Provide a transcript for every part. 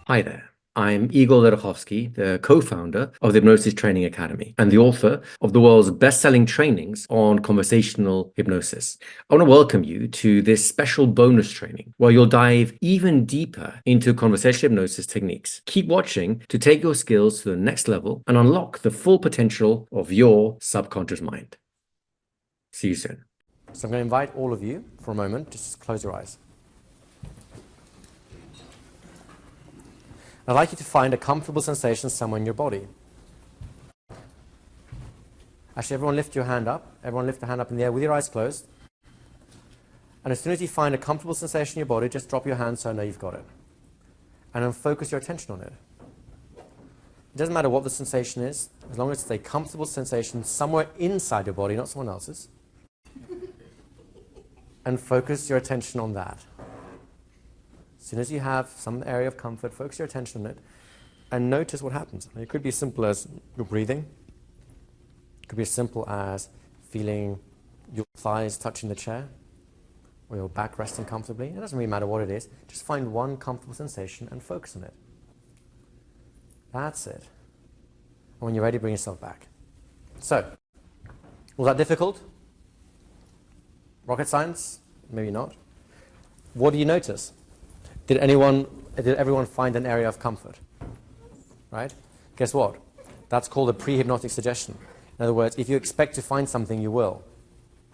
Hi there. I'm Igor Ledochowski, the co-founder of the Hypnosis Training Academy and the author of the world's best-selling trainings on conversational hypnosis. I want to welcome you to this special bonus training where you'll dive even deeper into conversational hypnosis techniques. Keep watching to take your skills to the next level and unlock the full potential of your subconscious mind. See you soon. So I'm going to invite all of you for a moment, just close your eyes. I'd like you to find a comfortable sensation somewhere in your body. Actually, everyone lift your hand up. Everyone lift the hand up in the air with your eyes closed. And as soon as you find a comfortable sensation in your body, just drop your hand so I know you've got it. And then focus your attention on it. It doesn't matter what the sensation is, as long as it's a comfortable sensation somewhere inside your body, not someone else's. And focus your attention on that. As soon as you have some area of comfort, focus your attention on it and notice what happens. It could be as simple as your breathing. It could be as simple as feeling your thighs touching the chair or your back resting comfortably. It doesn't really matter what it is. Just find one comfortable sensation and focus on it. That's it. And when you're ready, bring yourself back. So, was that difficult? Rocket science? Maybe not. What do you notice? Did everyone find an area of comfort? Right? Guess what? That's called a pre-hypnotic suggestion. In other words, if you expect to find something, you will.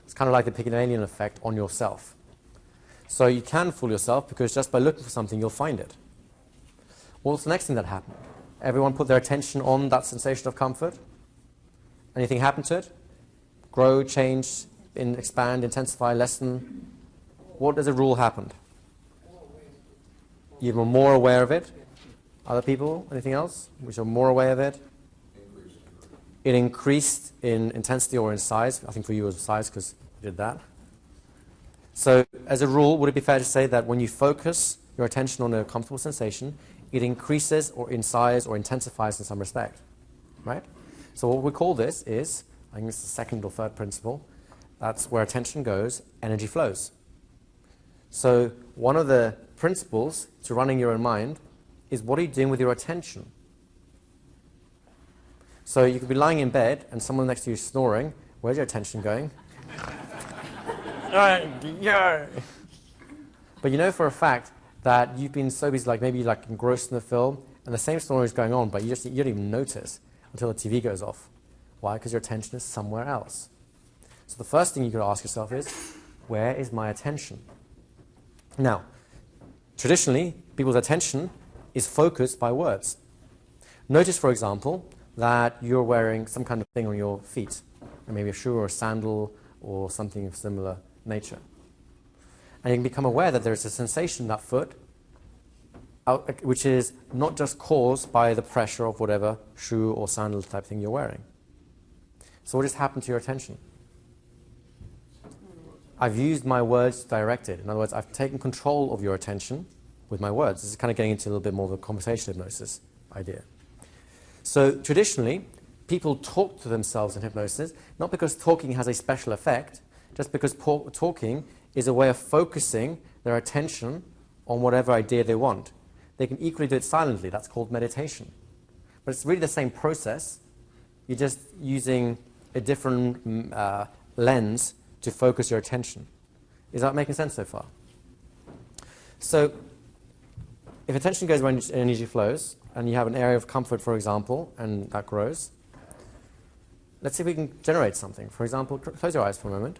It's kind of like the Pygmalion effect on yourself. So you can fool yourself because just by looking for something, you'll find it. What's the next thing that happened? Everyone put their attention on that sensation of comfort. Anything happen to it? Grow, change, expand, intensify, lessen. What as a rule happened? You were more aware of it. Other people, anything else? Which are more aware of it? It increased in intensity or in size. I think for you it was size because you did that. So as a rule, would it be fair to say that when you focus your attention on a comfortable sensation, it increases or in size or intensifies in some respect? Right? So what we call this is, I think it's the second or third principle, that's where attention goes, energy flows. So one of the principles to running your own mind is what are you doing with your attention? So you could be lying in bed and someone next to you is snoring. Where's your attention going? But you know for a fact that you've been so busy, like maybe like engrossed in the film, and the same story is going on, but you don't even notice until the TV goes off. Why? Because your attention is somewhere else. So the first thing you could ask yourself is, where is my attention? Now, traditionally, people's attention is focused by words. Notice, for example, that you're wearing some kind of thing on your feet, maybe a shoe or a sandal or something of similar nature. And you can become aware that there's a sensation in that foot which is not just caused by the pressure of whatever shoe or sandal type thing you're wearing. So what has happened to your attention? I've used my words to direct it. In other words, I've taken control of your attention with my words. This is kind of getting into a little bit more of a conversational hypnosis idea. So traditionally, people talk to themselves in hypnosis, not because talking has a special effect, just because talking is a way of focusing their attention on whatever idea they want. They can equally do it silently. That's called meditation. But it's really the same process. You're just using a different lens to focus your attention. Is that making sense so far? So if attention goes where energy flows, and you have an area of comfort, for example, and that grows, let's see if we can generate something. For example, close your eyes for a moment.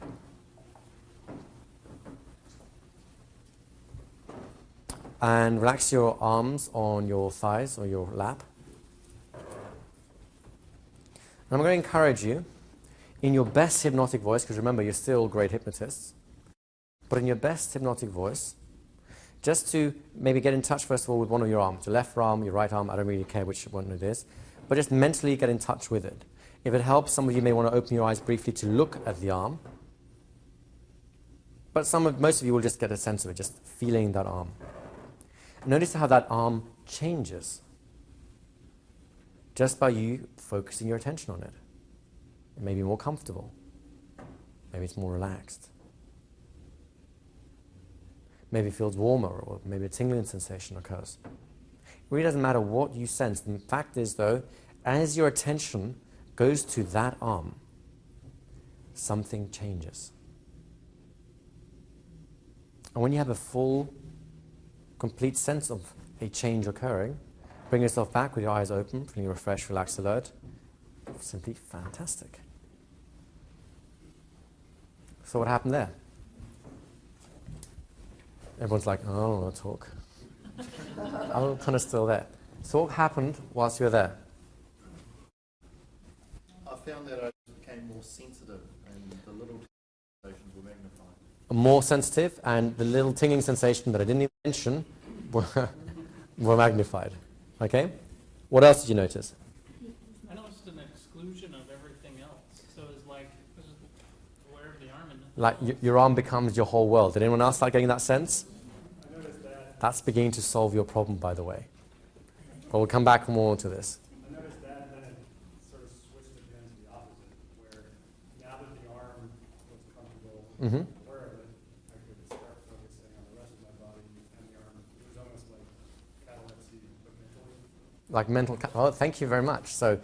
And relax your arms on your thighs or your lap. And I'm going to encourage you, in your best hypnotic voice, because remember, you're still great hypnotists, but in your best hypnotic voice, just to maybe get in touch, first of all, with one of your arms, your left arm, your right arm, I don't really care which one it is, but just mentally get in touch with it. If it helps, some of you may want to open your eyes briefly to look at the arm, but most of you will just get a sense of it, just feeling that arm. Notice how that arm changes just by you focusing your attention on it. It may be more comfortable. Maybe it's more relaxed. Maybe it feels warmer, or maybe a tingling sensation occurs. really doesn't matter what you sense. The fact is, though, as your attention goes to that arm, something changes. And when you have a full, complete sense of a change occurring, bring yourself back with your eyes open, feeling refreshed, relaxed, alert. Simply fantastic. So what happened there? Everyone's like, oh, I don't want to talk. I'm kind of still there. So what happened whilst you were there? I found that I became more sensitive and the little sensations were magnified. More sensitive, and the little tingling sensation that I didn't even mention were magnified. Okay? What else did you notice? I noticed an exclusion of everything else. So it's like, this is aware of the arm. And Like your arm becomes your whole world. Did anyone else start getting that sense? I noticed that. That's beginning to solve your problem, by the way. But we'll come back more to this. I noticed that, then it sort of switched again to the opposite, where now that the arm was comfortable, aware of it, I could start focusing on the rest of my body and the arm. It was almost like catalepsy, but mentally. Like mental, oh, thank you very much. So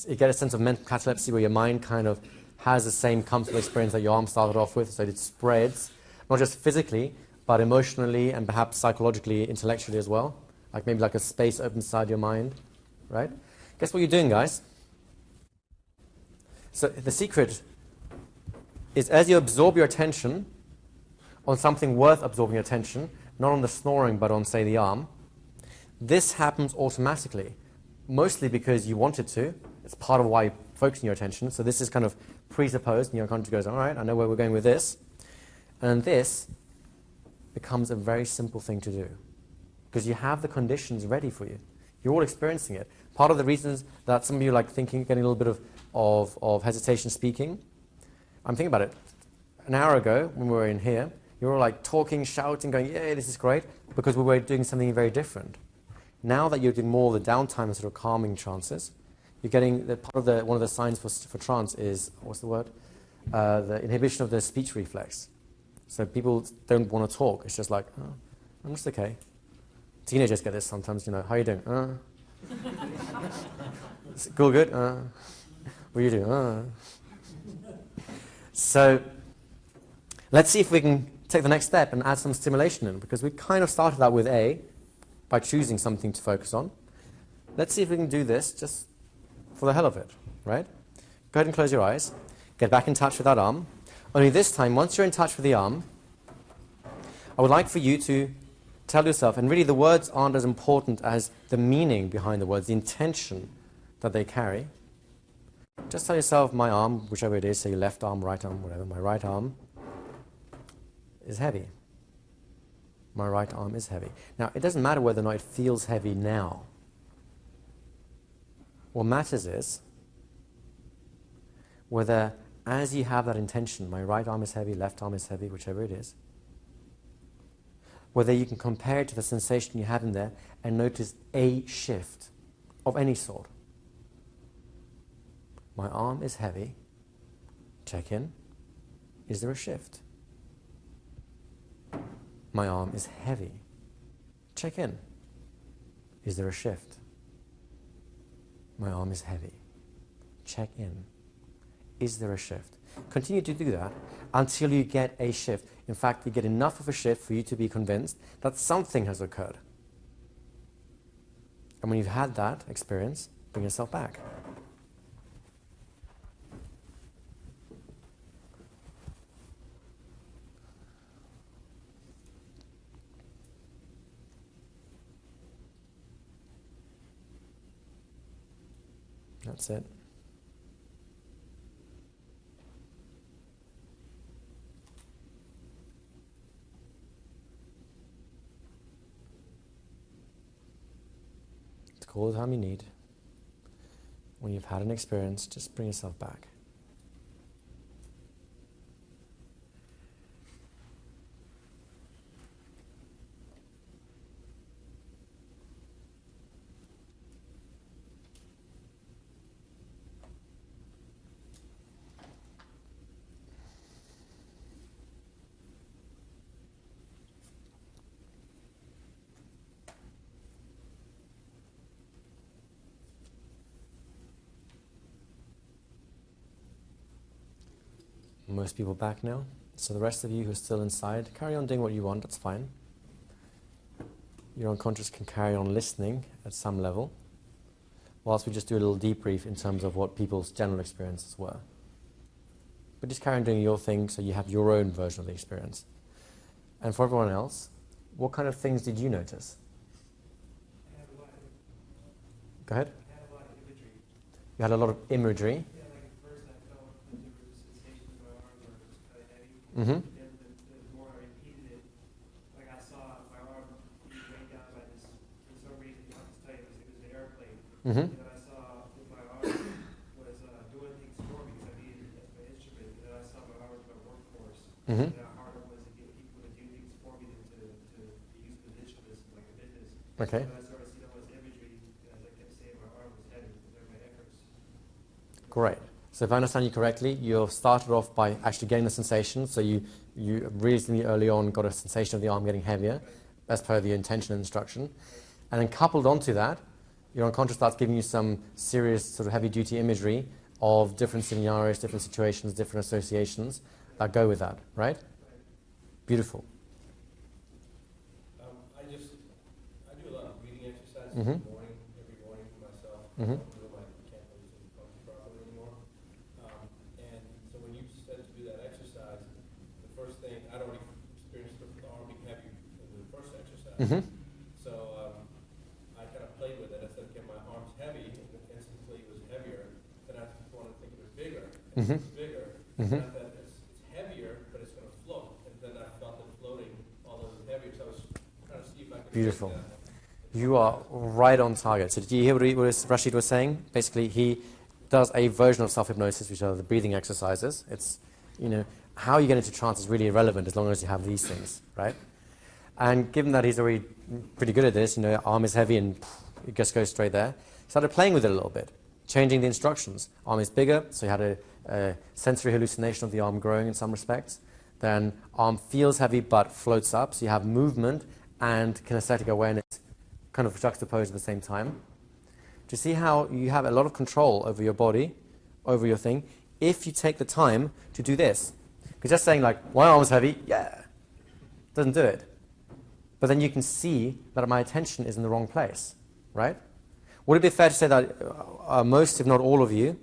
you get a sense of mental catalepsy where your mind kind of has the same comfortable experience that your arm started off with, so it spreads, not just physically, but emotionally and perhaps psychologically, intellectually as well. Like maybe like a space opens inside your mind, right? Guess what you're doing, guys? So the secret is as you absorb your attention on something worth absorbing your attention, not on the snoring, but on, say, the arm, this happens automatically, mostly because you want it to. It's part of why you're focusing your attention. So this is kind of presupposed, and your conscious goes, all right, I know where we're going with this. And this becomes a very simple thing to do because you have the conditions ready for you. You're all experiencing it. Part of the reasons that some of you like thinking, getting a little bit of hesitation speaking, I'm thinking about it. An hour ago, when we were in here, you were like talking, shouting, going, yeah, this is great, because we were doing something very different. Now that you're doing more of the downtime and sort of calming trances, you're getting the part of the one of the signs for trance is, what's the word? The inhibition of the speech reflex. So people don't want to talk. It's just like, oh, I'm just okay. Teenagers get this sometimes, you know, how are you doing? Cool, good? What are you doing? So let's see if we can take the next step and add some stimulation in, because we kind of started out with A by choosing something to focus on. Let's see if we can do this just for the hell of it, right? Go ahead and close your eyes. Get back in touch with that arm. Only this time, once you're in touch with the arm, I would like for you to tell yourself, and really the words aren't as important as the meaning behind the words, the intention that they carry. Just tell yourself, my arm, whichever it is, say your left arm, right arm, whatever, my right arm is heavy. My right arm is heavy. Now, it doesn't matter whether or not it feels heavy now. What matters is whether, as you have that intention, my right arm is heavy, left arm is heavy, whichever it is, whether you can compare it to the sensation you have in there and notice a shift of any sort. My arm is heavy. Check in. Is there a shift? My arm is heavy. Check in. Is there a shift? My arm is heavy. Check in. Is there a shift? Continue to do that until you get a shift. In fact, you get enough of a shift for you to be convinced that something has occurred. And when you've had that experience, bring yourself back. That's it. It's all the time you need. When you've had an experience, just bring yourself back. most people back now. So the rest of you who are still inside, carry on doing what you want, that's fine. Your unconscious can carry on listening at some level, whilst we just do a little debrief in terms of what people's general experiences were. But just carry on doing your thing so you have your own version of the experience. And for everyone else, what kind of things did you notice? I had a lot of, Go ahead. I had a lot of imagery. You had a lot of imagery. Yeah, like at first I felt that there was a sensation in my arm where it was kind of heavy. Mm-hmm. Then the more I repeated it, like I saw my arm being weighed down by this, for some reason, I'll just tell you, it was the airplane. Mm-hmm. And then I saw that my arm was doing things for me because I needed it as my instrument. And then I saw my arm as my workforce. Mm-hmm. And how hard it was to get people to do things for me than to use the instruments like a business. Okay. And I started seeing all this imagery, as I kept saying, my arm was heavy because of my efforts. Great. So if I understand you correctly, you've started off by actually getting the sensation. So you reasonably early on got a sensation of the arm getting heavier, as per the intention and instruction. And then coupled onto that, your unconscious starts giving you some serious sort of heavy-duty imagery of different scenarios, different situations, different associations that go with that, right? Beautiful. I do a lot of breathing exercises Mm-hmm. in the morning, every morning for myself. Mm-hmm. I don't do them, I can't really function properly anymore. And so when you said to do that exercise, the first thing, I'd already experienced the arm being heavy in the first exercise. Mm-hmm. So I kind of played with it. I said, okay, my arm's heavy, and instantly it was heavier. Then I wanted to think it was bigger, and Mm-hmm. it was bigger. Mm-hmm. And I thought it's heavier, but it's going to float. And then I felt it floating, although it was heavier, so I was trying to see if I could Beautiful. take that. You are right on target. So did you hear what Rashid was saying? Basically, he does a version of self-hypnosis, which are the breathing exercises. It's, how you get into trance is really irrelevant as long as you have these things, right? And given that he's already pretty good at this, arm is heavy and it just goes straight there, started playing with it a little bit, changing the instructions. Arm is bigger, so he had a sensory hallucination of the arm growing in some respects. Then arm feels heavy but floats up, so you have movement and kinesthetic awareness kind of juxtaposed at the same time. Do you see how you have a lot of control over your body, over your thing, if you take the time to do this? Because just saying like, my arm's heavy, yeah, doesn't do it. But then you can see that my attention is in the wrong place, right? Would it be fair to say that most, if not all of you,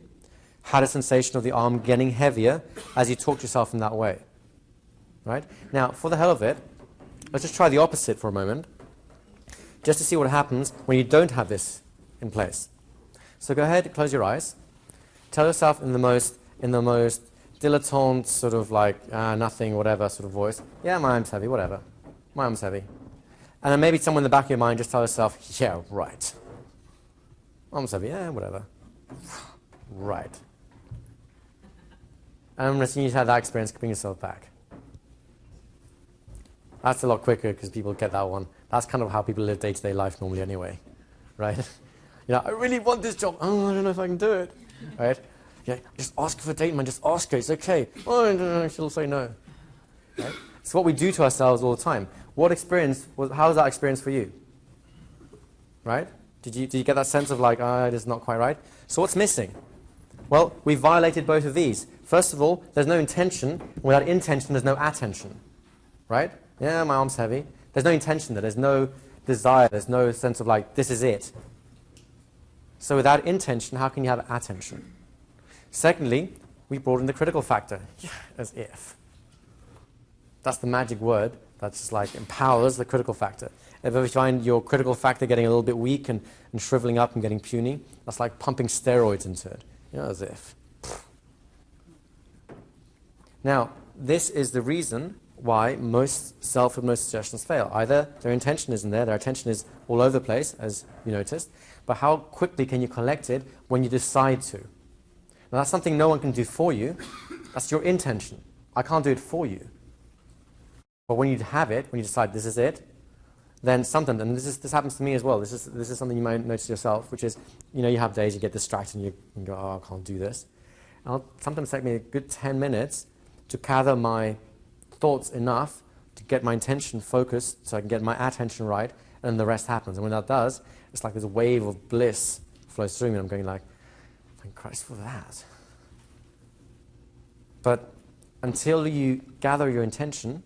had a sensation of the arm getting heavier as you talked yourself in that way, right? Now, for the hell of it, let's just try the opposite for a moment, just to see what happens when you don't have this in place. So go ahead, close your eyes. Tell yourself in the most dilettante sort of like nothing, whatever sort of voice, yeah, my arm's heavy, whatever. My arm's heavy. And then maybe somewhere in the back of your mind just tell yourself, yeah, right. Arm's heavy, yeah, whatever. Right. And as soon as you have that experience, bring yourself back. That's a lot quicker because people get that one. That's kind of how people live day-to-day life normally anyway, right? I really want this job. Oh, I don't know if I can do it, right? Yeah, just ask for a date, man. Just ask her. It's okay. Oh, no, she'll say no. Right? It's what we do to ourselves all the time. How was that experience for you? Right? Did you get that sense of like, it is not quite right? So what's missing? Well, we violated both of these. First of all, there's no intention. Without intention, there's no attention. Right? Yeah, my arm's heavy. There's no intention there. There's no desire. There's no sense of like, this is it. So without intention, how can you have attention? Secondly, we brought in the critical factor. Yeah, as if. That's the magic word that just like empowers the critical factor. If you find your critical factor getting a little bit weak and shriveling up and getting puny, that's like pumping steroids into it. As if. Now, this is the reason why most self-hypnosis sessions fail. Either their intention isn't there, their attention is all over the place, as you noticed, but how quickly can you collect it when you decide to? Now, that's something no one can do for you. That's your intention. I can't do it for you. But when you have it, when you decide this is it, then something, and this happens to me as well, this is something you might notice yourself, which is, you have days you get distracted and you go, oh, I can't do this. And it'll sometimes take me a good 10 minutes to gather my thoughts enough to get my intention focused so I can get my attention right, and then the rest happens. And when that does, it's like this wave of bliss flows through me, and I'm going like, thank Christ for that. But until you gather your intention,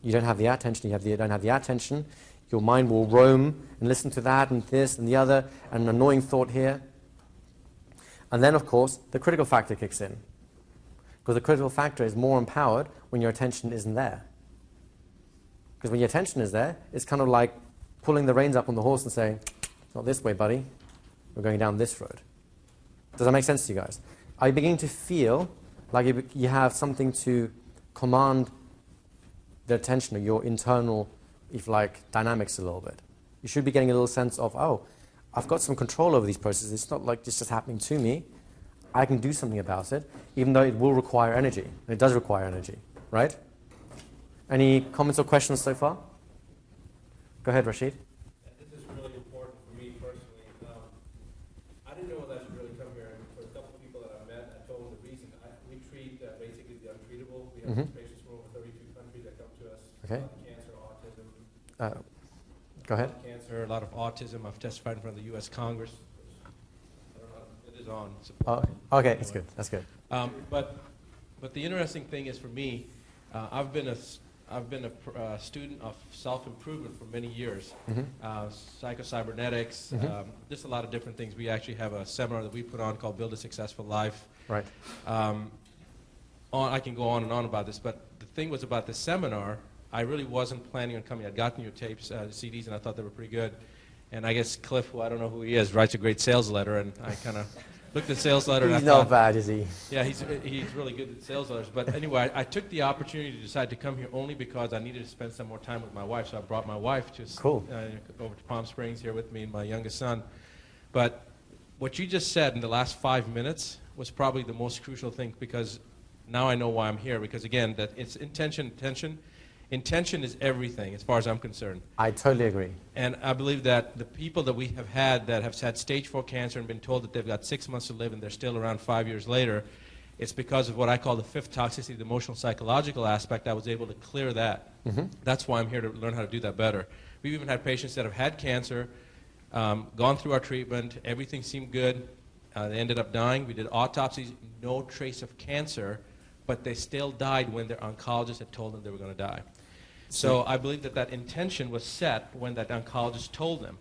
you don't have the attention, you don't have the attention, your mind will roam and listen to that and this and the other, and an annoying thought here. And then, of course, the critical factor kicks in. Because the critical factor is more empowered when your attention isn't there. Because when your attention is there, it's kind of like pulling the reins up on the horse and saying, not this way, buddy. We're going down this road. Does that make sense to you guys? Are you beginning to feel like you have something to command the attention of your internal, if like, dynamics a little bit? You should be getting a little sense of, oh, I've got some control over these processes. It's not like it's just happening to me. I can do something about it, even though it will require energy. And it does require energy, right? Any comments or questions so far? Go ahead, Rashid. This is really important for me personally. I didn't know that I should really come here. And for a couple of people that I met, I told them the reason. We treat basically the untreatable. We have patients from over 32 countries that come to us. Okay. Cancer, autism. Go ahead. Cancer, a lot of autism. I've testified in front of the U.S. Congress. I don't know, it is on. Okay, that's good. That's good. But the interesting thing is for me, I've been a student of self-improvement for many years. Psycho-cybernetics, just a lot of different things. We actually have a seminar that we put on called Build a Successful Life. Right. I can go on and on about this, but the thing was about this seminar, I really wasn't planning on coming. I'd gotten your tapes, CDs, and I thought they were pretty good. And I guess Cliff, who I don't know who he is, writes a great sales letter, and I kind of looked at the sales letter. He's and I not thought, bad, is he? Yeah, he's really good at sales letters. But anyway, I took the opportunity to decide to come here only because I needed to spend some more time with my wife. So I brought my wife over to Palm Springs here with me and my youngest son. But what you just said in the last 5 minutes was probably the most crucial thing, because now I know why I'm here. Because again, that it's intention. Intention is everything as far as I'm concerned. I totally agree. And I believe that the people that we have had that have had stage 4 cancer and been told that they've got 6 months to live and they're still around 5 years later, it's because of what I call the fifth toxicity, the emotional psychological aspect. I was able to clear that. That's why I'm here, to learn how to do that better. We've even had patients that have had cancer, gone through our treatment, everything seemed good, they ended up dying. We did autopsies, no trace of cancer, but they still died when their oncologist had told them they were going to die. So I believe that intention was set when that oncologist told them.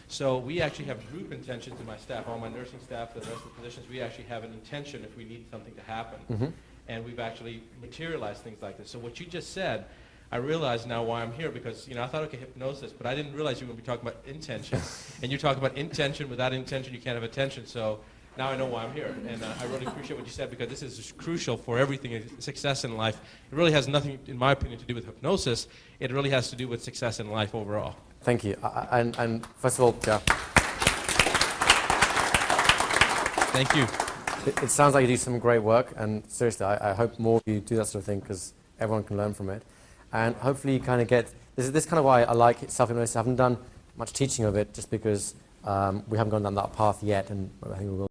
So we actually have group intentions in my staff, all my nursing staff, the rest of the physicians. We actually have an intention if we need something to happen. And we've actually materialized things like this. So what you just said, I realize now why I'm here, because I thought, okay, hypnosis, but I didn't realize you were going to be talking about intention. And you talk about intention. Without intention, you can't have attention. So now I know why I'm here, and I really appreciate what you said, because this is crucial for everything, success in life. It really has nothing, in my opinion, to do with hypnosis. It really has to do with success in life overall. Thank you. And first of all, yeah. Thank you. It sounds like you do some great work, and seriously, I hope more of you do that sort of thing, because everyone can learn from it. And hopefully you kind of get, this is kind of why I like self-hypnosis. I haven't done much teaching of it, just because we haven't gone down that path yet, and I think we will.